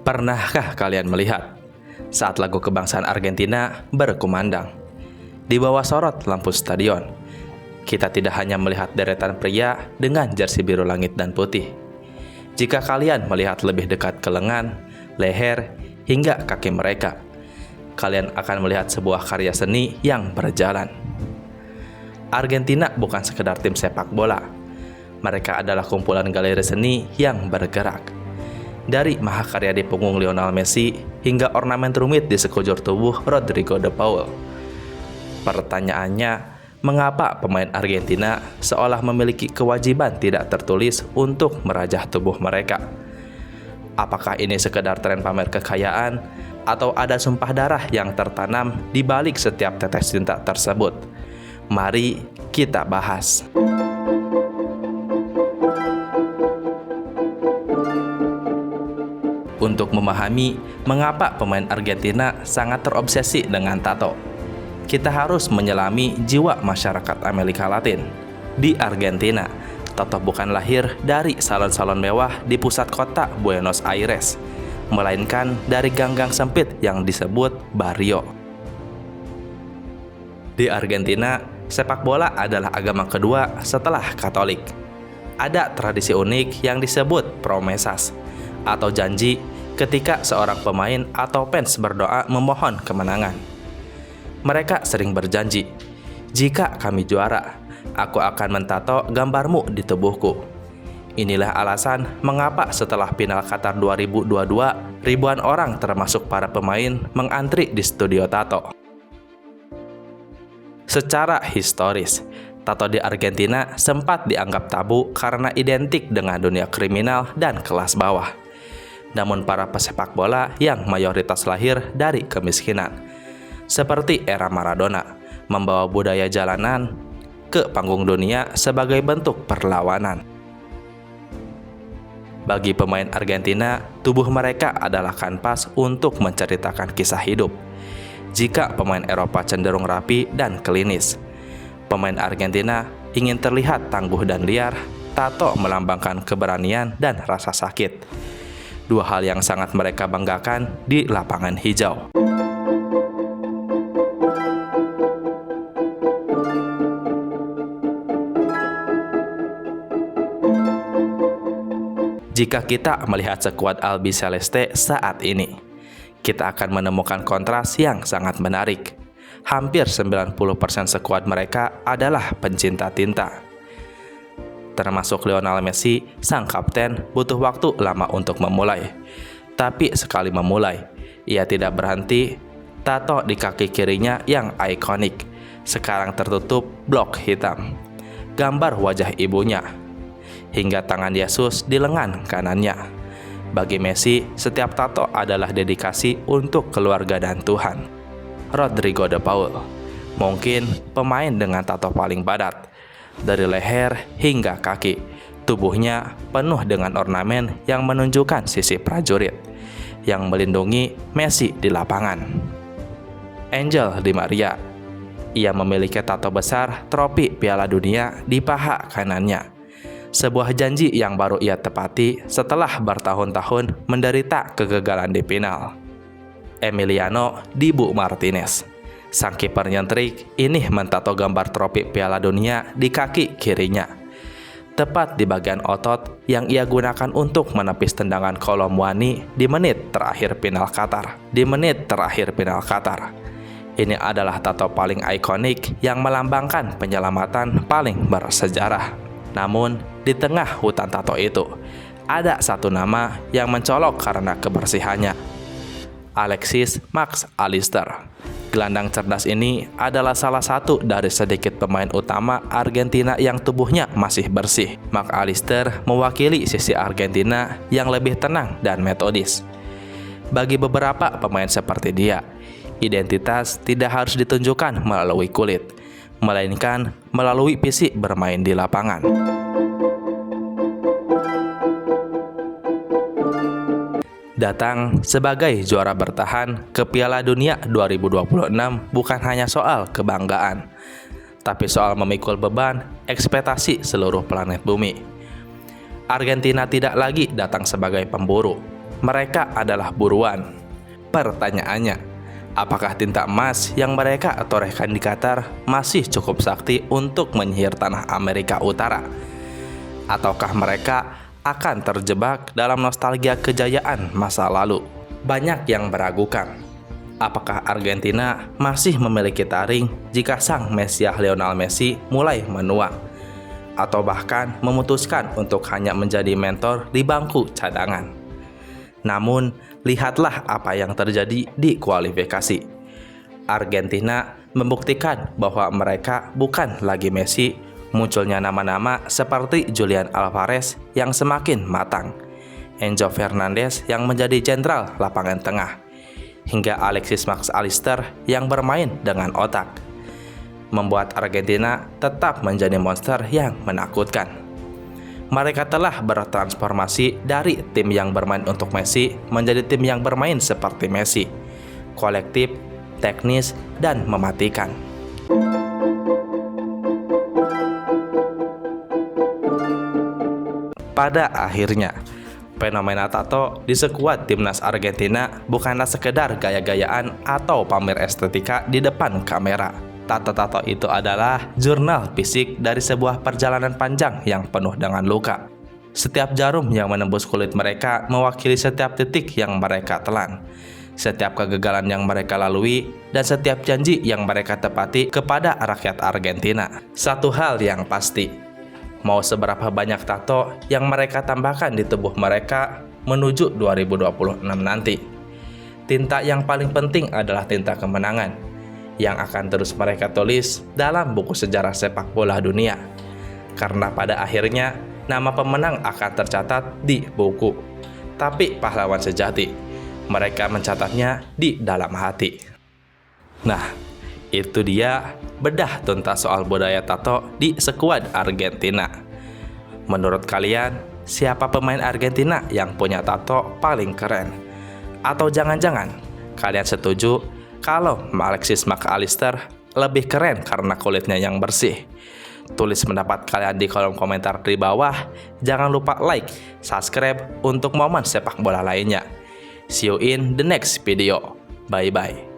Pernahkah kalian melihat saat lagu kebangsaan Argentina berkumandang di bawah sorot lampu stadion, kita tidak hanya melihat deretan pria dengan jersey biru langit dan putih. Jika kalian melihat lebih dekat ke lengan, leher, hingga kaki mereka, kalian akan melihat sebuah karya seni yang berjalan. Argentina bukan sekedar tim sepak bola. Mereka adalah kumpulan galeri seni yang bergerak. Dari mahakarya di punggung Lionel Messi hingga ornamen rumit di sekujur tubuh Rodrigo de Paul. Pertanyaannya, mengapa pemain Argentina seolah memiliki kewajiban tidak tertulis untuk merajah tubuh mereka? Apakah ini sekedar tren pamer kekayaan atau ada sumpah darah yang tertanam di balik setiap tetes cinta tersebut? Mari kita bahas. Untuk memahami mengapa pemain Argentina sangat terobsesi dengan tato, kita harus menyelami jiwa masyarakat Amerika Latin. Di Argentina, tato bukan lahir dari salon-salon mewah di pusat kota Buenos Aires, melainkan dari gang-gang sempit yang disebut barrio. Di Argentina, sepak bola adalah agama kedua setelah Katolik. Ada tradisi unik yang disebut promesas, atau janji ketika seorang pemain atau fans berdoa memohon kemenangan. Mereka sering berjanji, "Jika kami juara, aku akan mentato gambarmu di tubuhku." Inilah alasan mengapa setelah final Qatar 2022, ribuan orang termasuk para pemain mengantri di studio tato. Secara historis, tato di Argentina sempat dianggap tabu karena identik dengan dunia kriminal dan kelas bawah. Namun para pesepak bola yang mayoritas lahir dari kemiskinan, seperti era Maradona, membawa budaya jalanan ke panggung dunia sebagai bentuk perlawanan. Bagi pemain Argentina, tubuh mereka adalah kanvas untuk menceritakan kisah hidup. Jika pemain Eropa cenderung rapi dan klinis, pemain Argentina ingin terlihat tangguh dan liar. Tato melambangkan keberanian dan rasa sakit. Dua hal yang sangat mereka banggakan di lapangan hijau. Jika kita melihat skuad Albiceleste saat ini, kita akan menemukan kontras yang sangat menarik. Hampir 90% skuad mereka adalah pencinta tinta. Termasuk Lionel Messi, sang kapten, butuh waktu lama untuk memulai. Tapi sekali memulai, ia tidak berhenti. Tato di kaki kirinya yang ikonik, sekarang tertutup blok hitam. Gambar wajah ibunya, hingga tangan Yesus di lengan kanannya. Bagi Messi, setiap tato adalah dedikasi untuk keluarga dan Tuhan. Rodrigo de Paul, mungkin pemain dengan tato paling padat. Dari leher hingga kaki, tubuhnya penuh dengan ornamen yang menunjukkan sisi prajurit yang melindungi Messi di lapangan. Angel Di Maria, ia memiliki tato besar trofi Piala Dunia di paha kanannya. Sebuah janji yang baru ia tepati setelah bertahun-tahun menderita kegagalan di final. Emiliano Dibu Martinez, sang kiper nyentrik ini mentato gambar trofi Piala Dunia di kaki kirinya, tepat di bagian otot yang ia gunakan untuk menepis tendangan Kolo Muani di menit terakhir final Qatar. Ini adalah tato paling ikonik yang melambangkan penyelamatan paling bersejarah. Namun, di tengah hutan tato itu, ada satu nama yang mencolok karena kebersihannya. Alexis Max Allister. Gelandang cerdas ini adalah salah satu dari sedikit pemain utama Argentina yang tubuhnya masih bersih. Max Allister mewakili sisi Argentina yang lebih tenang dan metodis. Bagi beberapa pemain seperti dia, identitas tidak harus ditunjukkan melalui kulit, melainkan melalui fisik bermain di lapangan. Datang sebagai juara bertahan ke Piala Dunia 2026 bukan hanya soal kebanggaan, tapi soal memikul beban ekspektasi seluruh planet bumi. Argentina tidak lagi datang sebagai pemburu, mereka adalah buruan. Pertanyaannya, apakah tinta emas yang mereka torehkan di Qatar masih cukup sakti untuk menyihir tanah Amerika Utara? Ataukah mereka akan terjebak dalam nostalgia kejayaan masa lalu? Banyak yang meragukan, apakah Argentina masih memiliki taring jika sang Mesias Lionel Messi mulai menua, atau bahkan memutuskan untuk hanya menjadi mentor di bangku cadangan. Namun, lihatlah apa yang terjadi di kualifikasi. Argentina membuktikan bahwa mereka bukan lagi Messi. Munculnya nama-nama seperti Julian Alvarez yang semakin matang, Enzo Fernandez yang menjadi jenderal lapangan tengah, hingga Alexis Max Allister yang bermain dengan otak, membuat Argentina tetap menjadi monster yang menakutkan. Mereka telah bertransformasi dari tim yang bermain untuk Messi menjadi tim yang bermain seperti Messi, kolektif, teknis, dan mematikan. Pada akhirnya, fenomena tato di skuad timnas Argentina bukanlah sekedar gaya-gayaan atau pamer estetika di depan kamera. Tato-tato itu adalah jurnal fisik dari sebuah perjalanan panjang yang penuh dengan luka. Setiap jarum yang menembus kulit mereka mewakili setiap titik yang mereka telan, setiap kegagalan yang mereka lalui, dan setiap janji yang mereka tepati kepada rakyat Argentina. Satu hal yang pasti, mau seberapa banyak tato yang mereka tambahkan di tubuh mereka menuju 2026 nanti, tinta yang paling penting adalah tinta kemenangan yang akan terus mereka tulis dalam buku sejarah sepak bola dunia. Karena pada akhirnya nama pemenang akan tercatat di buku, tapi pahlawan sejati mereka mencatatnya di dalam hati. Nah, itu dia bedah tuntas soal budaya tato di skuad Argentina. Menurut kalian, siapa pemain Argentina yang punya tato paling keren? Atau jangan-jangan kalian setuju kalau Alexis Max Allister lebih keren karena kulitnya yang bersih? Tulis pendapat kalian di kolom komentar di bawah. Jangan lupa like, subscribe untuk momen sepak bola lainnya. See you in the next video. Bye-bye.